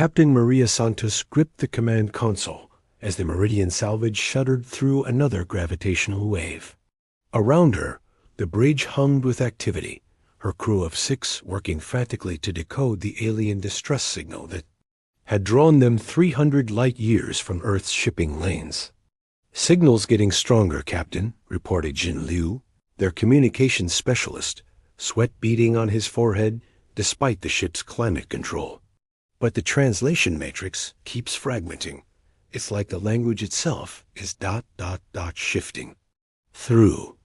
Captain Maria Santos gripped the command console as the Meridian salvage shuddered through another gravitational wave. Around her, the bridge hummed with activity, her crew of 6 working frantically to decode the alien distress signal that had drawn them 300 light-years from Earth's shipping lanes. "Signal's getting stronger, Captain," reported Jin Liu, their communications specialist, sweat beading on his forehead despite the ship's climate control. "But the translation matrix keeps fragmenting. It's like the language itself is ... shifting." Through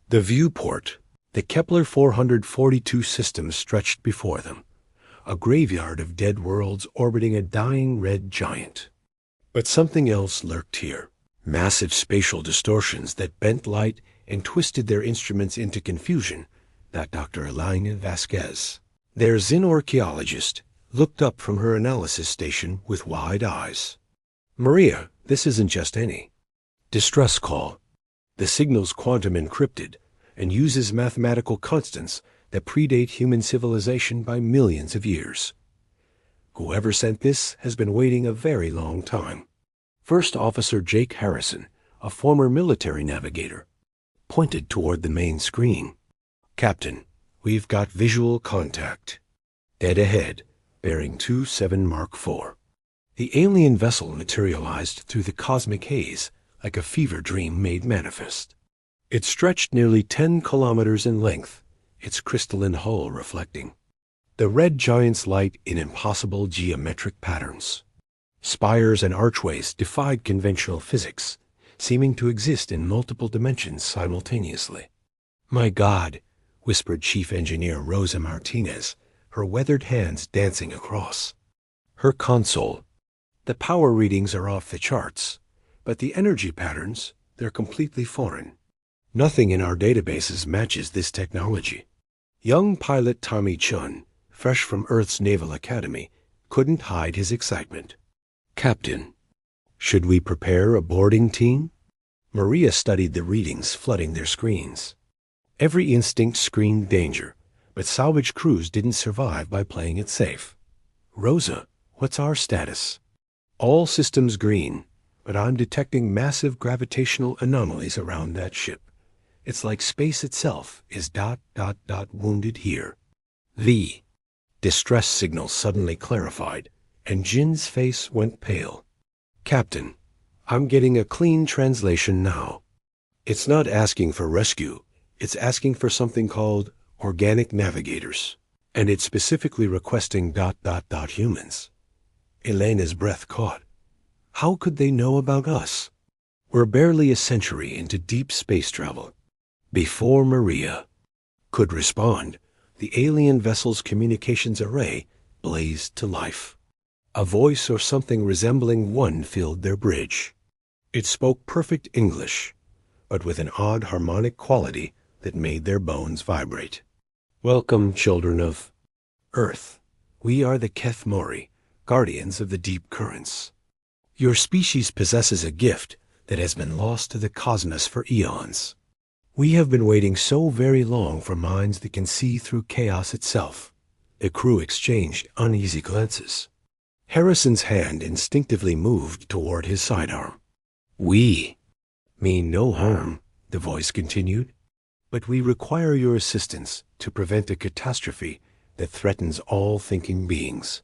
the viewport, the Kepler 442 system stretched before them, a graveyard of dead worlds orbiting a dying red giant. But something else lurked here. Massive spatial distortions that bent light and twisted their instruments into confusion, that Dr. Elena Vasquez, their xenorchaeologist, looked up from her analysis station with wide eyes. "Maria, this isn't just any distress call. The signal's quantum encrypted and uses mathematical constants that predate human civilization by millions of years. Whoever sent this has been waiting a very long time." First Officer Jake Harrison, a former military navigator, pointed toward the main screen. "Captain, we've got visual contact. Dead ahead, bearing 27 Mark IV. The alien vessel materialized through the cosmic haze like a fever dream made manifest. It stretched nearly 10 kilometers in length, its crystalline hull reflecting the red giant's light in impossible geometric patterns. Spires and archways defied conventional physics, seeming to exist in multiple dimensions simultaneously. "My God," whispered Chief Engineer Rosa Martinez, her weathered hands dancing across her console. "The power readings are off the charts, but the energy patterns, they're completely foreign. Nothing in our databases matches this technology." Young pilot Tommy Chun, fresh from Earth's Naval Academy, couldn't hide his excitement. "Captain, should we prepare a boarding team?" Maria studied the readings flooding their screens. Every instinct screamed danger, but salvage crews didn't survive by playing it safe. "Rosa, what's our status?" "All systems green, but I'm detecting massive gravitational anomalies around that ship. It's like space itself is ... wounded here." The distress signal suddenly clarified, and Jin's face went pale. "Captain, I'm getting a clean translation now. It's not asking for rescue, it's asking for something called organic navigators, and it's specifically requesting ... humans." Elena's breath caught. How could they know about us? We're barely a century into deep space travel. Before Maria could respond, the alien vessel's communications array blazed to life. A voice or something resembling one filled their bridge. It spoke perfect English, but with an odd harmonic quality that made their bones vibrate. "Welcome, children of Earth. We are the Keth Mori, guardians of the deep currents. Your species possesses a gift that has been lost to the cosmos for eons. We have been waiting so very long for minds that can see through chaos itself." The crew exchanged uneasy glances. Harrison's hand instinctively moved toward his sidearm. "We mean no harm," the voice continued, "but we require your assistance to prevent a catastrophe that threatens all thinking beings.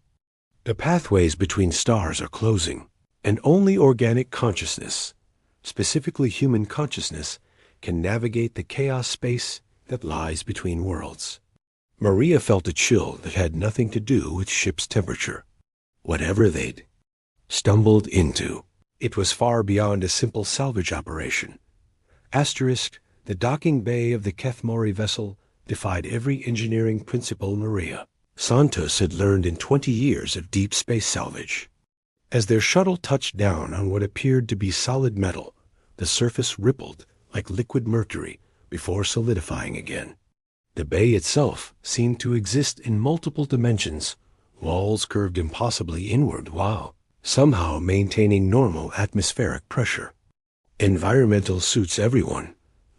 The pathways between stars are closing, and only organic consciousness, specifically human consciousness, can navigate the chaos space that lies between worlds." Maria felt a chill that had nothing to do with ship's temperature. Whatever they'd stumbled into, it was far beyond a simple salvage operation. The docking bay of the Keth Mori vessel defied every engineering principle Maria Santos had learned in 20 years of deep space salvage. As their shuttle touched down on what appeared to be solid metal, the surface rippled like liquid mercury before solidifying again. The bay itself seemed to exist in multiple dimensions, walls curved impossibly inward while somehow maintaining normal atmospheric pressure. "Environmental suits everyone,"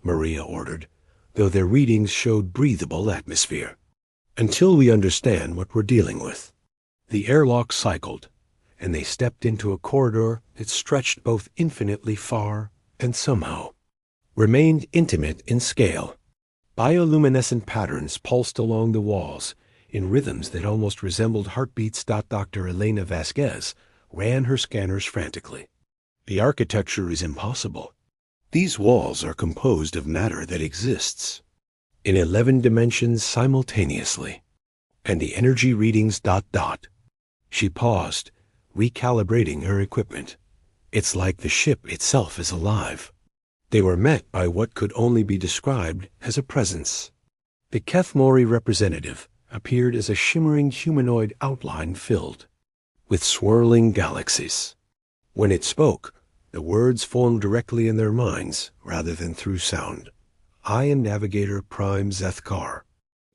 Maria ordered, though their readings showed breathable atmosphere. "Until we understand what we're dealing with." The airlock cycled, and they stepped into a corridor that stretched both infinitely far and somehow remained intimate in scale. Bioluminescent patterns pulsed along the walls in rhythms that almost resembled heartbeats. Dr. Elena Vasquez ran her scanners frantically. The architecture is impossible. These walls are composed of matter that exists in 11 dimensions simultaneously. And the energy readings ... She paused, recalibrating her equipment. It's like the ship itself is alive. They were met by what could only be described as a presence. The Kethmori representative appeared as a shimmering humanoid outline filled with swirling galaxies. When it spoke, the words formed directly in their minds rather than through sound. I am Navigator Prime Zethkar.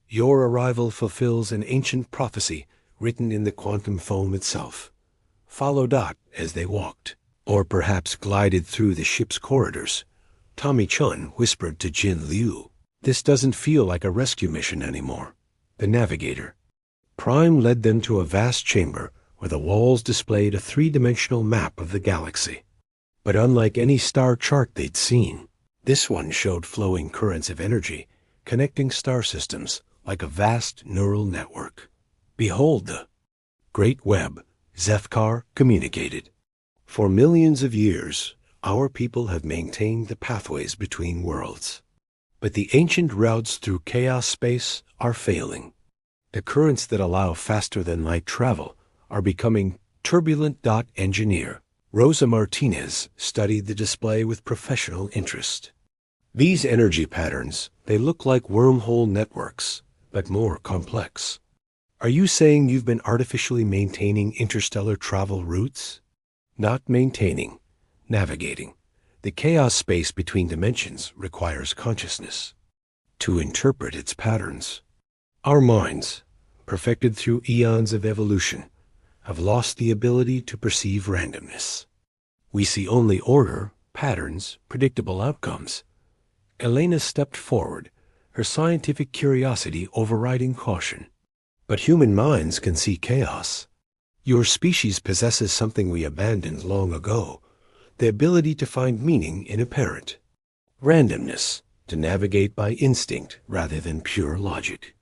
Your arrival fulfills an ancient prophecy written in the quantum foam itself. Follow ... As they walked, or perhaps glided through the ship's corridors, Tommy Chun whispered to Jin Liu, "This doesn't feel like a rescue mission anymore." The Navigator Prime led them to a vast chamber where the walls displayed a three-dimensional map of the galaxy. But unlike any star chart they'd seen, this one showed flowing currents of energy connecting star systems like a vast neural network. "Behold the Great Web," Zethkar communicated. "For millions of years, our people have maintained the pathways between worlds. But the ancient routes through chaos space are failing. The currents that allow faster-than-light travel are becoming turbulent. Engineer Rosa Martinez studied the display with professional interest. "These energy patterns, they look like wormhole networks, but more complex. Are you saying you've been artificially maintaining interstellar travel routes?" "Not maintaining, navigating. The chaos space between dimensions requires consciousness to interpret its patterns. Our minds, perfected through eons of evolution, have lost the ability to perceive randomness. We see only order, patterns, predictable outcomes." Elena stepped forward, her scientific curiosity overriding caution. "But human minds can see chaos. Your species possesses something we abandoned long ago, the ability to find meaning in apparent randomness, to navigate by instinct rather than pure logic.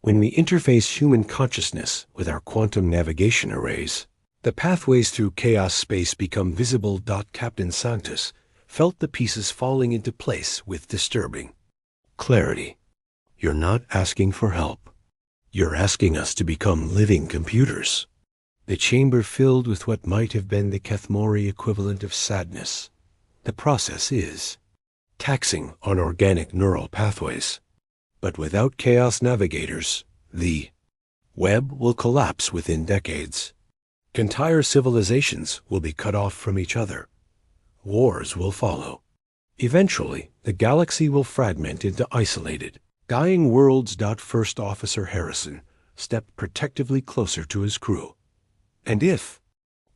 When we interface human consciousness with our quantum navigation arrays, the pathways through chaos space become visible. Captain Santos felt the pieces falling into place with disturbing clarity. "You're not asking for help. You're asking us to become living computers." The chamber filled with what might have been the Kethmori equivalent of sadness. "The process is taxing on organic neural pathways. But without chaos navigators, the web will collapse within decades. Entire civilizations will be cut off from each other. Wars will follow. Eventually, the galaxy will fragment into isolated, dying worlds." First Officer Harrison stepped protectively closer to his crew. "And if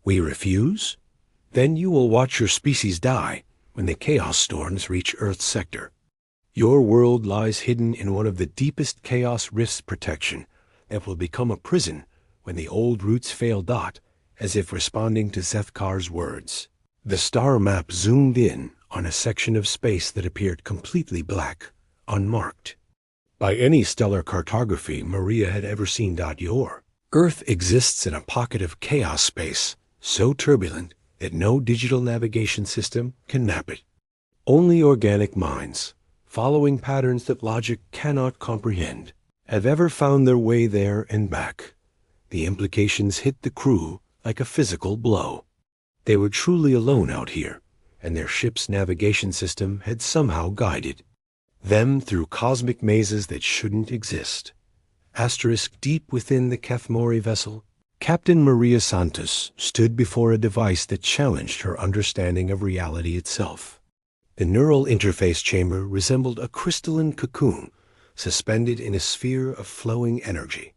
we refuse, then you will watch your species die when the chaos storms reach Earth's sector. Your world lies hidden in one of the deepest chaos rifts. Protection that will become a prison when the old routes fail." As if responding to Zethkar's words, the star map zoomed in on a section of space that appeared completely black, unmarked by any stellar cartography Maria had ever seen. Your Earth exists in a pocket of chaos space so turbulent that no digital navigation system can map it. Only organic minds, following patterns that logic cannot comprehend, have ever found their way there and back. The implications hit the crew like a physical blow. They were truly alone out here, and their ship's navigation system had somehow guided them through cosmic mazes that shouldn't exist. Deep within the Kethmori vessel, Captain Maria Santos stood before a device that challenged her understanding of reality itself. The neural interface chamber resembled a crystalline cocoon suspended in a sphere of flowing energy.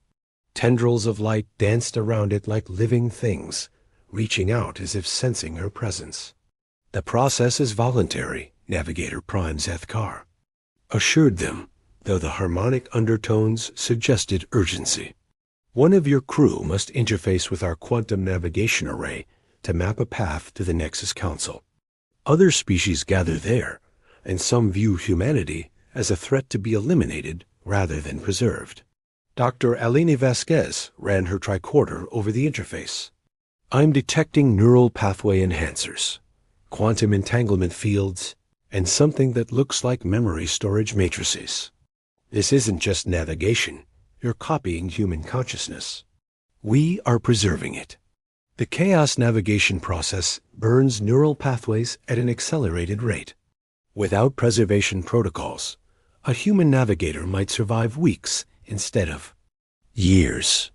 Tendrils of light danced around it like living things, reaching out as if sensing her presence. "The process is voluntary," Navigator Prime Zethkar assured them, though the harmonic undertones suggested urgency. One of your crew must interface with our quantum navigation array to map a path to the Nexus Council. Other species gather there, and some view humanity as a threat to be eliminated rather than preserved. Dr. Aline Vasquez ran her tricorder over the interface. I'm detecting neural pathway enhancers, quantum entanglement fields, and something that looks like memory storage matrices. This isn't just navigation. You're copying human consciousness. We are preserving it. The chaos navigation process burns neural pathways at an accelerated rate. Without preservation protocols, a human navigator might survive weeks instead of years.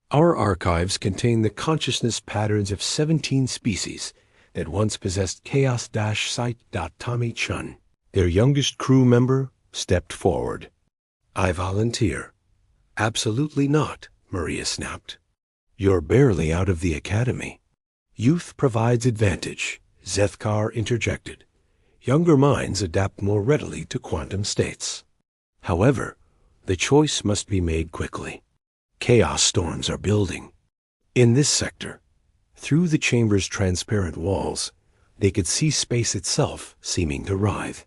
Our archives contain the consciousness patterns of 17 species that once possessed chaos-site. Tommy Chun, their youngest crew member, stepped forward. I volunteer. Absolutely not, Maria snapped. You're barely out of the academy. Youth provides advantage, Zethkar interjected. Younger minds adapt more readily to quantum states. However, the choice must be made quickly. Chaos storms are building. In this sector, through the chamber's transparent walls, they could see space itself seeming to writhe.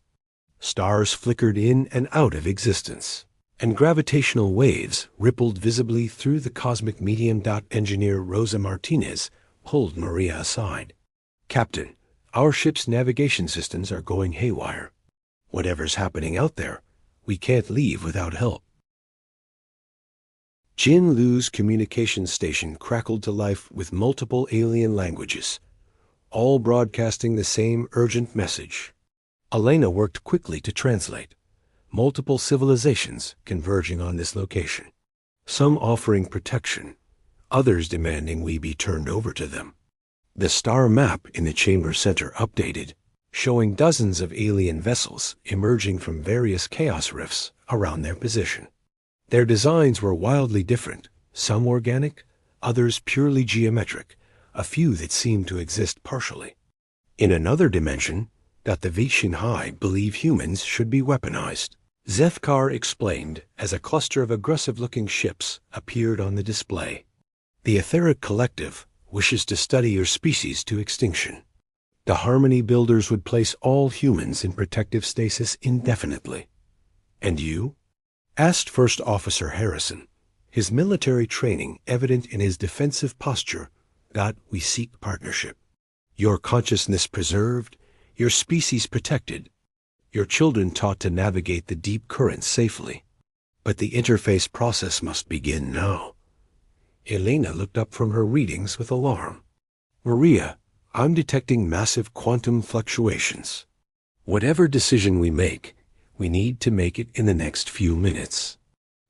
Stars flickered in and out of existence, and gravitational waves rippled visibly through the cosmic medium. Engineer Rosa Martinez pulled Maria aside. Captain, our ship's navigation systems are going haywire. Whatever's happening out there, we can't leave without help. Jin Lu's communication station crackled to life with multiple alien languages, all broadcasting the same urgent message. Elena worked quickly to translate. Multiple civilizations converging on this location, some offering protection, others demanding we be turned over to them. The star map in the chamber center updated, showing dozens of alien vessels emerging from various chaos rifts around their position. Their designs were wildly different, some organic, others purely geometric, a few that seemed to exist partially. In another dimension, that the Vishinhai believe humans should be weaponized. Zethkar explained as a cluster of aggressive-looking ships appeared on the display. The Etheric Collective wishes to study your species to extinction. The Harmony Builders would place all humans in protective stasis indefinitely. And you? Asked First Officer Harrison, his military training evident in his defensive posture. We seek partnership. Your consciousness preserved, your species protected, your children taught to navigate the deep currents safely. But the interface process must begin now. Elena looked up from her readings with alarm. Maria, I'm detecting massive quantum fluctuations. Whatever decision we make, we need to make it in the next few minutes.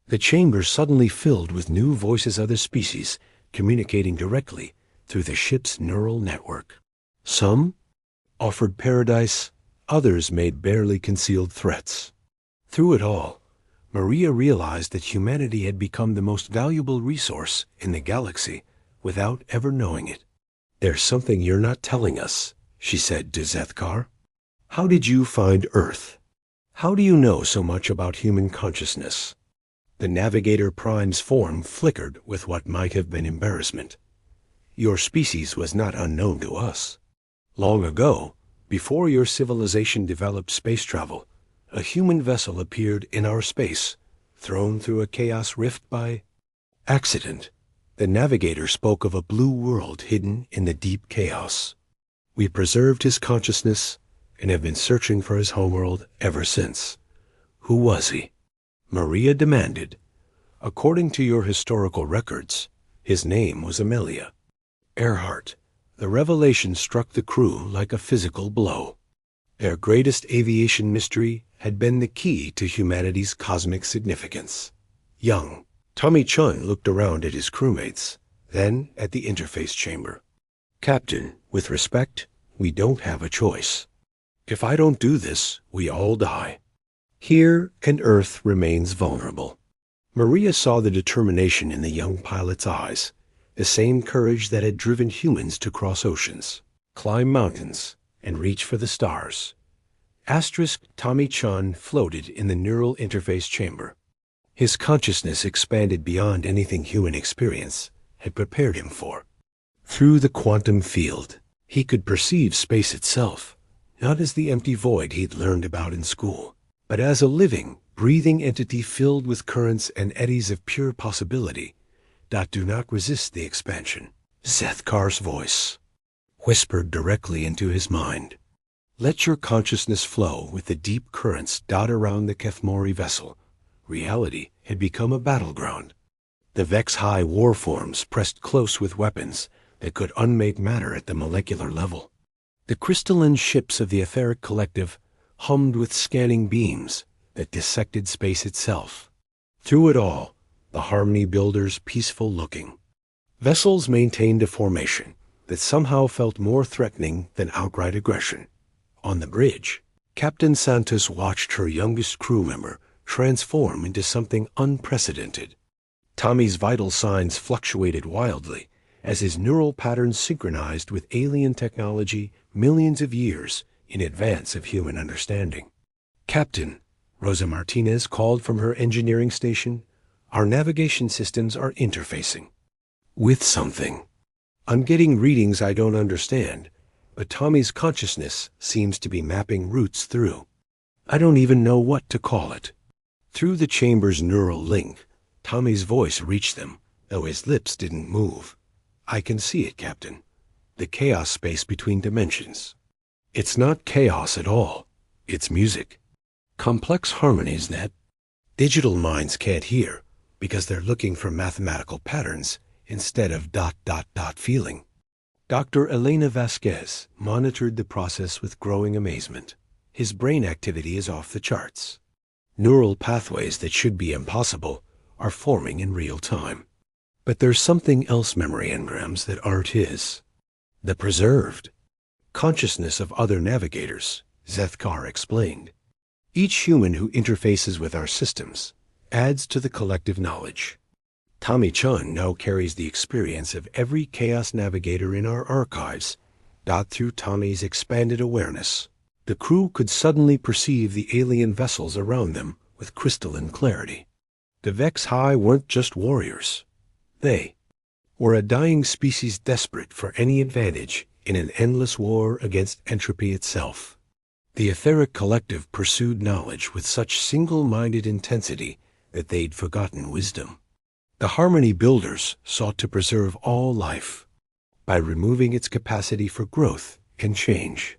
The chamber suddenly filled with new voices of other species communicating directly through the ship's neural network. Some offered paradise, others made barely concealed threats. Through it all, Maria realized that humanity had become the most valuable resource in the galaxy without ever knowing it. There's something you're not telling us, she said to Zethkar. How did you find Earth? How do you know so much about human consciousness? The Navigator Prime's form flickered with what might have been embarrassment. Your species was not unknown to us. Long ago, before your civilization developed space travel, a human vessel appeared in our space, thrown through a chaos rift by accident. The navigator spoke of a blue world hidden in the deep chaos. We preserved his consciousness and have been searching for his homeworld ever since. Who was he? Maria demanded. According to your historical records, his name was Amelia Earhart. The revelation struck the crew like a physical blow. Their greatest aviation mystery had been the key to humanity's cosmic significance. Young, Tommy Chun looked around at his crewmates, then at the interface chamber. Captain, with respect, we don't have a choice. If I don't do this, we all die. Here, and Earth remains vulnerable. Maria saw the determination in the young pilot's eyes, the same courage that had driven humans to cross oceans, climb mountains, and reach for the stars. Tommy Chun floated in the neural interface chamber. His consciousness expanded beyond anything human experience had prepared him for. Through the quantum field, he could perceive space itself, not as the empty void he'd learned about in school, but as a living, breathing entity filled with currents and eddies of pure possibility that do not resist the expansion. Zethkar's voice whispered directly into his mind. Let your consciousness flow with the deep currents dot around the Kethmori vessel. Reality had become a battleground. The Vex-High war forms pressed close with weapons that could unmake matter at the molecular level. The crystalline ships of the etheric collective hummed with scanning beams that dissected space itself. Through it all, the Harmony Builders peaceful looking. Vessels maintained a formation that somehow felt more threatening than outright aggression. On the bridge, Captain Santos watched her youngest crew member transform into something unprecedented. Tommy's vital signs fluctuated wildly as his neural patterns synchronized with alien technology millions of years in advance of human understanding. Captain, Rosa Martinez called from her engineering station, our navigation systems are interfacing with something. I'm getting readings I don't understand, but Tommy's consciousness seems to be mapping routes through. I don't even know what to call it. Through the chamber's neural link, Tommy's voice reached them, though his lips didn't move. I can see it, Captain. The chaos space between dimensions. It's not chaos at all. It's music. Complex harmonies that digital minds can't hear because they're looking for mathematical patterns instead of ... feeling. Dr. Elena Vasquez monitored the process with growing amazement. His brain activity is off the charts. Neural pathways that should be impossible are forming in real time. But there's something else, memory engrams, that aren't his. The preserved consciousness of other navigators, Zethkar explained. Each human who interfaces with our systems adds to the collective knowledge. Tommy Chun now carries the experience of every Chaos Navigator in our archives, through Tommy's expanded awareness. The crew could suddenly perceive the alien vessels around them with crystalline clarity. The Vex-High weren't just warriors. They were a dying species desperate for any advantage in an endless war against entropy itself. The etheric collective pursued knowledge with such single-minded intensity that they'd forgotten wisdom. The Harmony Builders sought to preserve all life by removing its capacity for growth and change.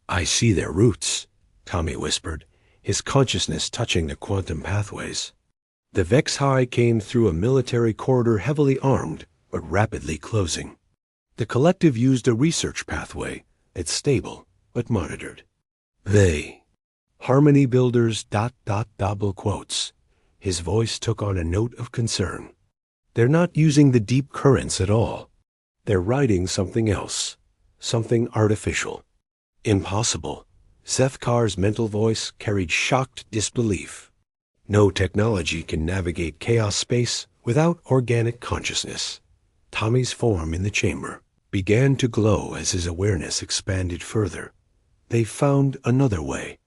I see their roots, Tommy whispered, his consciousness touching the quantum pathways. The Vex-High came through a military corridor heavily armed, but rapidly closing. The collective used a research pathway that's stable, but monitored. They, Harmony Builders ... double quotes. His voice took on a note of concern. They're not using the deep currents at all. They're riding something else, something artificial. Impossible. Zethkar's mental voice carried shocked disbelief. No technology can navigate chaos space without organic consciousness. Tommy's form in the chamber began to glow as his awareness expanded further. They found another way.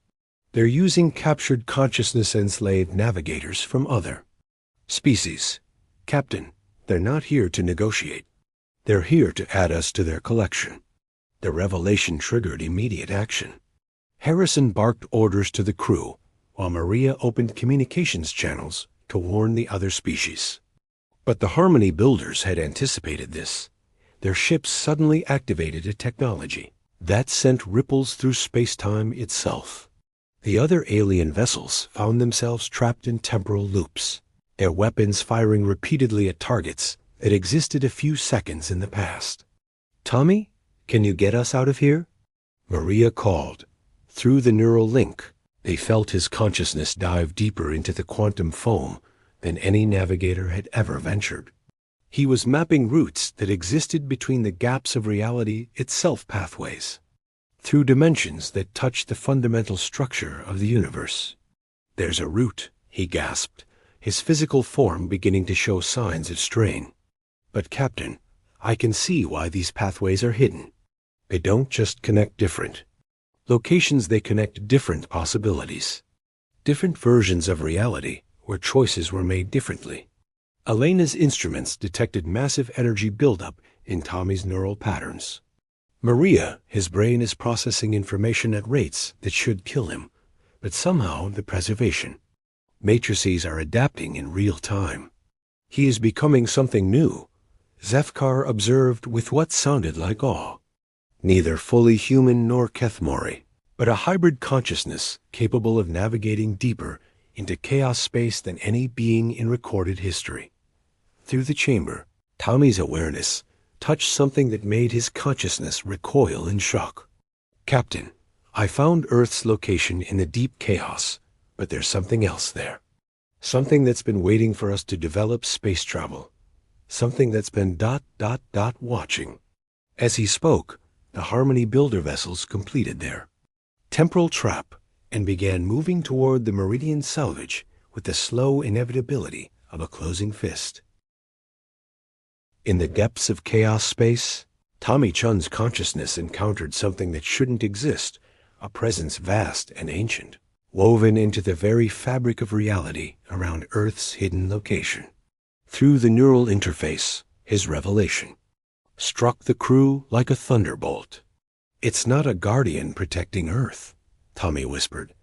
They're using captured consciousness-enslaved navigators from other species. Captain, they're not here to negotiate. They're here to add us to their collection. The revelation triggered immediate action. Harrison barked orders to the crew, while Maria opened communications channels to warn the other species. But the Harmony Builders had anticipated this. Their ships suddenly activated a technology that sent ripples through space-time itself. The other alien vessels found themselves trapped in temporal loops, their weapons firing repeatedly at targets that existed a few seconds in the past. Tommy, can you get us out of here? Maria called. Through the neural link, they felt his consciousness dive deeper into the quantum foam than any navigator had ever ventured. He was mapping routes that existed between the gaps of reality itself, pathways, through dimensions that touched the fundamental structure of the universe. There's a route, he gasped, his physical form beginning to show signs of strain. But Captain, I can see why these pathways are hidden. They don't just connect different locations, they connect different possibilities. Different versions of reality where choices were made differently. Elena's instruments detected massive energy buildup in Tommy's neural patterns. Maria, his brain is processing information at rates that should kill him, but somehow the preservation. Matrices are adapting in real time. He is becoming something new, Zethkar observed with what sounded like awe. Neither fully human nor Kethmori, but a hybrid consciousness capable of navigating deeper into chaos space than any being in recorded history. Through the chamber, Tommy's awareness touched something that made his consciousness recoil in shock. Captain, I found Earth's location in the deep chaos, but there's something else there. Something that's been waiting for us to develop space travel. Something that's been ... watching. As he spoke, the Harmony builder vessels completed their temporal trap and began moving toward the Meridian salvage with the slow inevitability of a closing fist. In the depths of chaos space, Tommy Chun's consciousness encountered something that shouldn't exist, a presence vast and ancient, woven into the very fabric of reality around Earth's hidden location. Through the neural interface, his revelation struck the crew like a thunderbolt. It's not a guardian protecting Earth, Tommy whispered,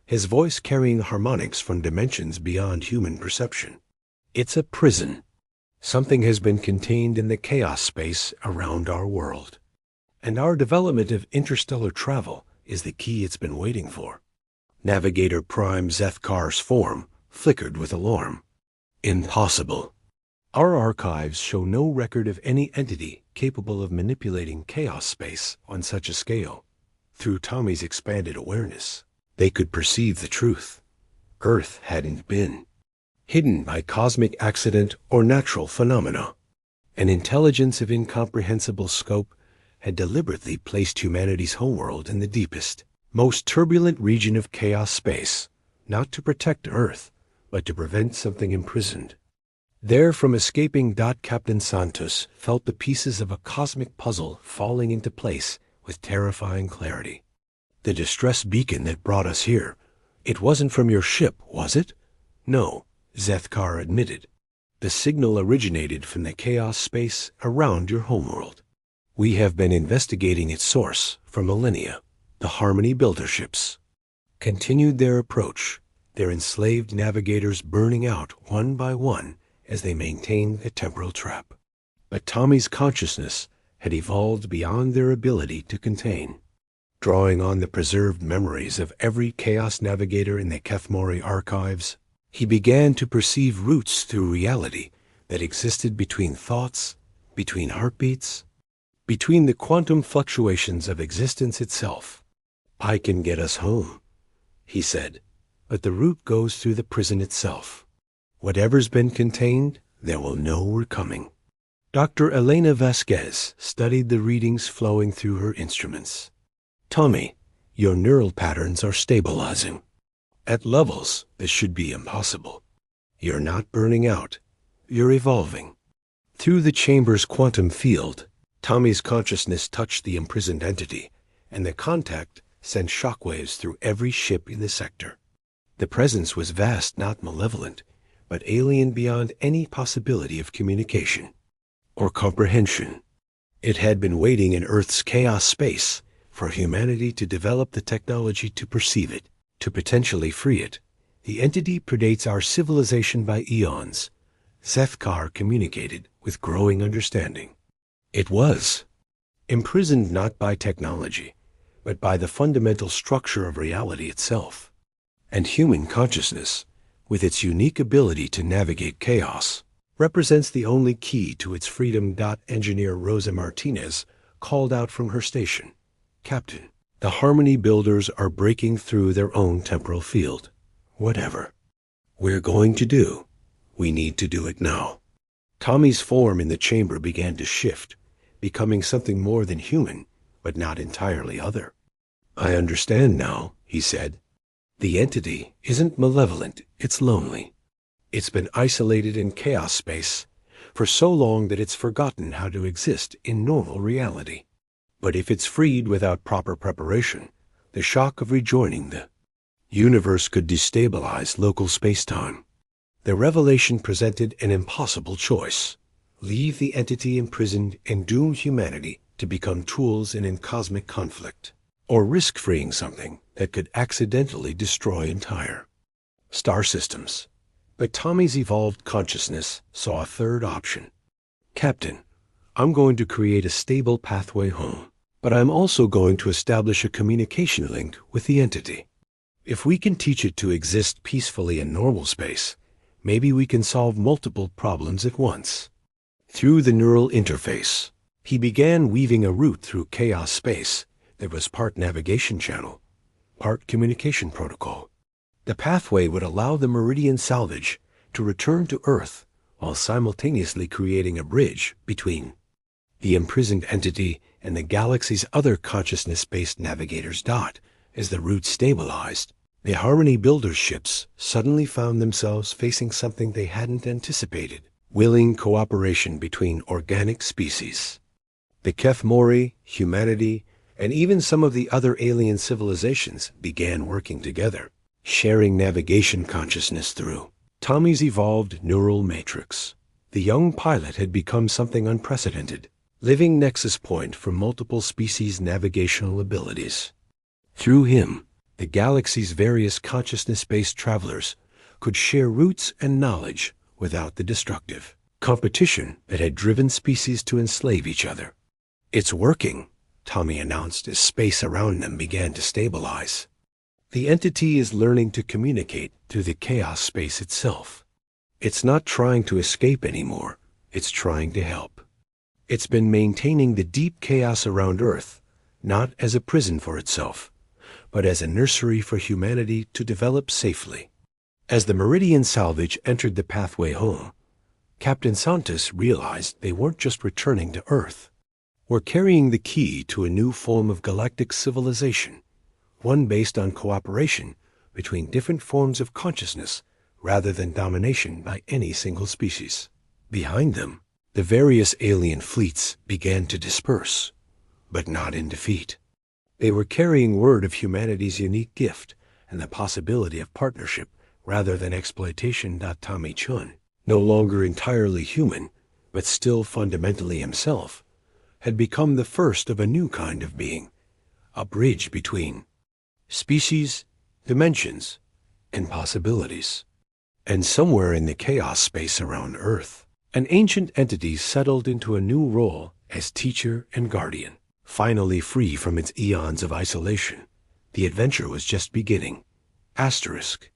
his voice carrying harmonics from dimensions beyond human perception. It's a prison. Something has been contained in the chaos space around our world. And our development of interstellar travel is the key it's been waiting for. Navigator Prime Zethkar's form flickered with alarm. Impossible. Our archives show no record of any entity capable of manipulating chaos space on such a scale. Through Tommy's expanded awareness, they could perceive the truth. Earth hadn't been hidden by cosmic accident or natural phenomena. An intelligence of incomprehensible scope had deliberately placed humanity's homeworld in the deepest, most turbulent region of chaos space, not to protect Earth, but to prevent something imprisoned. There from escaping. Captain Santos felt the pieces of a cosmic puzzle falling into place with terrifying clarity. The distress beacon that brought us here, it wasn't from your ship, was it? No, Zethkar admitted. The signal originated from the chaos space around your homeworld. We have been investigating its source for millennia. The Harmony builder ships continued their approach, their enslaved navigators burning out one by one as they maintained the temporal trap. But Tommy's consciousness had evolved beyond their ability to contain. Drawing on the preserved memories of every chaos navigator in the Kethmori archives, he began to perceive roots through reality that existed between thoughts, between heartbeats, between the quantum fluctuations of existence itself. I can get us home, he said, but the route goes through the prison itself. Whatever's been contained, there will know we're coming. Dr. Elena Vasquez studied the readings flowing through her instruments. Tommy, your neural patterns are stabilizing. At levels that should be impossible. You're not burning out. You're evolving. Through the chamber's quantum field, Tommy's consciousness touched the imprisoned entity, and the contact sent shockwaves through every ship in the sector. The presence was vast, not malevolent, but alien beyond any possibility of communication or comprehension. It had been waiting in Earth's chaos space for humanity to develop the technology to perceive it, to potentially free it. The entity predates our civilization by eons, Zethkar communicated with growing understanding. It was imprisoned not by technology, but by the fundamental structure of reality itself. And human consciousness, with its unique ability to navigate chaos, represents the only key to its freedom. Engineer Rosa Martinez called out from her station. Captain, the Harmony builders are breaking through their own temporal field. Whatever we're going to do, we need to do it now. Tommy's form in the chamber began to shift, becoming something more than human, but not entirely other. I understand now, he said. The entity isn't malevolent, it's lonely. It's been isolated in chaos space for so long that it's forgotten how to exist in normal reality. But if it's freed without proper preparation, the shock of rejoining the universe could destabilize local space-time. The revelation presented an impossible choice: leave the entity imprisoned and doom humanity to become tools in cosmic conflict, or risk freeing something that could accidentally destroy entire star systems. But Tommy's evolved consciousness saw a third option. Captain, I'm going to create a stable pathway home, but I'm also going to establish a communication link with the entity. If we can teach it to exist peacefully in normal space, maybe we can solve multiple problems at once. Through the neural interface, he began weaving a route through chaos space that was part navigation channel, part communication protocol. The pathway would allow the Meridian salvage to return to Earth while simultaneously creating a bridge between the imprisoned entity and the galaxy's other consciousness-based navigators. As the route stabilized, the Harmony Builders ships suddenly found themselves facing something they hadn't anticipated: willing cooperation between organic species. The Keth Mori, humanity, and even some of the other alien civilizations began working together, sharing navigation consciousness through Tommy's evolved neural matrix. The young pilot had become something unprecedented, living nexus point for multiple species' navigational abilities. Through him, the galaxy's various consciousness-based travelers could share routes and knowledge without the destructive competition that had driven species to enslave each other. "It's working," Tommy announced as space around them began to stabilize. "The entity is learning to communicate through the chaos space itself. It's not trying to escape anymore, it's trying to help. It's been maintaining the deep chaos around Earth, not as a prison for itself, but as a nursery for humanity to develop safely." As the Meridian salvage entered the pathway home, Captain Santos realized they weren't just returning to Earth. "We're carrying the key to a new form of galactic civilization, one based on cooperation between different forms of consciousness rather than domination by any single species." Behind them, the various alien fleets began to disperse, but not in defeat. They were carrying word of humanity's unique gift and the possibility of partnership rather than exploitation. Tommy Chun, no longer entirely human, but still fundamentally himself, had become the first of a new kind of being, a bridge between species, dimensions, and possibilities. And somewhere in the chaos space around Earth, an ancient entity settled into a new role as teacher and guardian. Finally free from its eons of isolation, the adventure was just beginning. Asterisk.